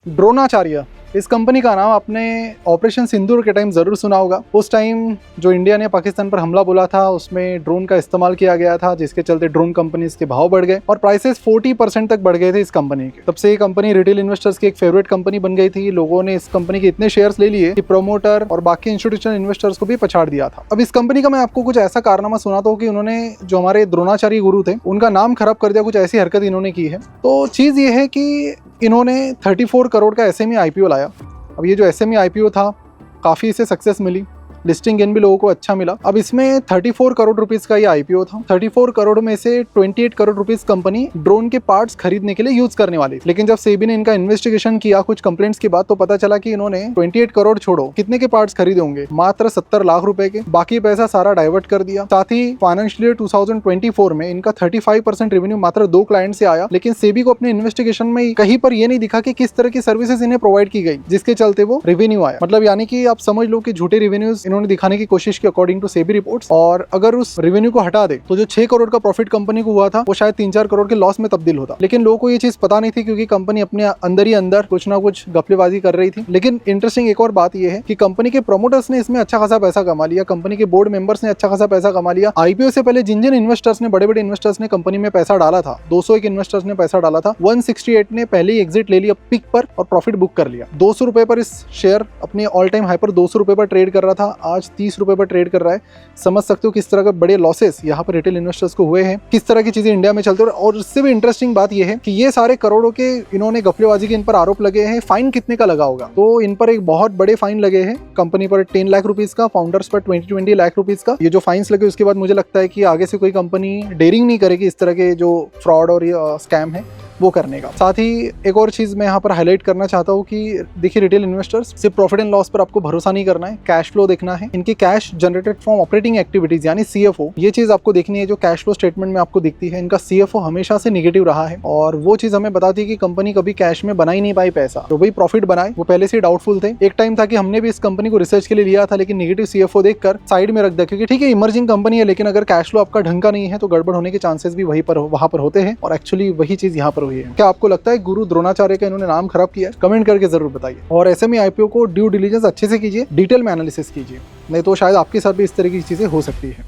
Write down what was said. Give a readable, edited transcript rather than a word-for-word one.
द्रोणाचार्य, इस कंपनी का नाम आपने ऑपरेशन सिंदूर के टाइम ज़रूर सुना होगा। उस टाइम जो इंडिया ने पाकिस्तान पर हमला बोला था उसमें ड्रोन का इस्तेमाल किया गया था, जिसके चलते ड्रोन कंपनीज के भाव बढ़ गए और प्राइसेस 40% तक बढ़ गए थे इस कंपनी के। तब से ये कंपनी रिटेल इन्वेस्टर्स की एक फेवरेट कंपनी बन गई थी। लोगों ने इस कंपनी के इतने शेयर्स ले लिए कि प्रोमोटर और बाकी इंस्टीट्यूशनल इन्वेस्टर्स को भी पछाड़ दिया था। अब इस कंपनी का मैं आपको कुछ ऐसा कारनामा सुनाता हूँ कि उन्होंने जो हमारे द्रोणाचार्य गुरु थे उनका नाम खराब कर दिया, कुछ ऐसी हरकत इन्होंने की है। तो चीज़ ये है कि इन्होंने 34 करोड़ का SME IPO लाया। अब ये जो SME IPO था काफ़ी इसे सक्सेस मिली, लिस्टिंग गेन भी लोगों को अच्छा मिला। अब इसमें 34 करोड़ रुपीस का ये IPO था। 34 करोड़ में से 28 करोड़ रुपीस कंपनी ड्रोन के पार्ट्स खरीदने के लिए यूज करने वाली थी। लेकिन जब सेबी ने इनका इन्वेस्टिगेशन किया कुछ कंप्लेंट्स के बाद, तो पता चला कि इन्होंने 28 करोड़ छोड़ो, कितने के पार्ट्स खरीदे होंगे, मात्र 70 लाख रुपए के। बाकी पैसा सारा डाइवर्ट कर दिया। साथ ही फाइनेंशियल ईयर 2024 में इनका 35% रेवेन्यू मात्र 2 क्लाइंट से आया। लेकिन सेबी को अपने इन्वेस्टिगेशन में कहीं पर यह नहीं दिखा कि किस तरह की सर्विसेज इन्हें प्रोवाइड की गई, जिसके चलते वो रेवेन्यू आया। मतलब यानी कि आप समझ लो कि झूठे रेवेन्यूज इन्होंने दिखाने की कोशिश की अकॉर्डिंग टू सेबी रिपोर्ट्स। और अगर उस रेवेन्यू को हटा दे तो जो 6 करोड़ का प्रॉफिट कंपनी को हुआ था वो शायद 3-4 करोड़ के लॉस में तब्दील होता। लेकिन लोगों को ये चीज पता नहीं थी क्योंकि कंपनी अपने अंदर ही अंदर कुछ ना कुछ गफलेबाजी कर रही थी। लेकिन इंटरेस्टिंग एक और बात ये है कि कंपनी के प्रोमोटर्स ने इसमें अच्छा खासा पैसा कमा लिया, कंपनी के बोर्ड मेंबर्स ने अच्छा खासा पैसा कमा लिया। IPO से पहले जिन जिन इन्वेस्टर्स ने, बड़े बड़े इन्वेस्टर्स ने कंपनी में पैसा डाला था, 201 इन्वेस्टर्स ने पैसा डाला था, 168 ने पहले ही एग्जिट ले लिया पिक पर और प्रॉफिट बुक कर लिया। 200 रुपए पर इस शेयर अपने ऑल टाइम हाई पर 200 रुपए पर ट्रेड कर रहा था, आज 30 रुपए पर ट्रेड कर रहा है। समझ सकते हो किस तरह के बड़े लॉसेस यहाँ पर रिटेल इन्वेस्टर्स को हुए हैं, किस तरह की चीजें इंडिया में चलती है। और इससे भी इंटरेस्टिंग बात यह है कि ये सारे करोड़ों के इन्होंने गफलेबाजी के इन पर आरोप लगे हैं। फाइन कितने का लगा होगा? तो इन पर एक बहुत बड़े फाइन लगे हैं। कंपनी पर 10 लाख रुपीज का, फाउंडर्स पर 20 लाख रुपीज का। ये जो फाइन्स लगे उसके बाद मुझे लगता है कि आगे से कोई कंपनी डेयरिंग नहीं करेगी इस तरह के जो फ्रॉड और स्कैम है वो करने का। साथ ही एक और चीज मैं यहाँ पर हाईलाइट करना चाहता हूँ कि देखिए, रिटेल इन्वेस्टर्स सिर्फ प्रॉफिट एंड लॉस पर आपको भरोसा नहीं करना है, कैश फ्लो देखना है। इनके cash generated from operating activities यानी CFO, ये चीज आपको देखनी है जो कैश फ्लो स्टेटमेंट में आपको दिखती है। इनका CFO हमेशा से निगेटिव रहा है और वो चीज हमें बताती है कि कंपनी कभी कैश में बना ही नहीं पाई पैसा। तो भाई प्रॉफिट बनाए वो पहले से डाउटफुल थे। एक टाइम था कि हमने भी इस कंपनी को रिसर्च के लिए लिया था, लेकिन निगेटिव CFO देखकर साइड में रख दिया, क्योंकि ठीक है इमर्जिंग कंपनी है, लेकिन अगर कैश फ्लो आपका ढंग का नहीं है तो गड़बड़ होने के चांसेस भी वहां पर होते हैं। और एक्चुअली वही चीज यहाँ पर हुई है। क्या आपको लगता है गुरु द्रोणाचार्य का इन्होंने नाम खराब किया? कमेंट करके जरूर बताइए। और SME IPO को ड्यू डिलीजेंस अच्छे से कीजिए, डिटेल में एनालिसिस कीजिए, नहीं तो शायद आपके साथ भी इस तरह की चीजें हो सकती है।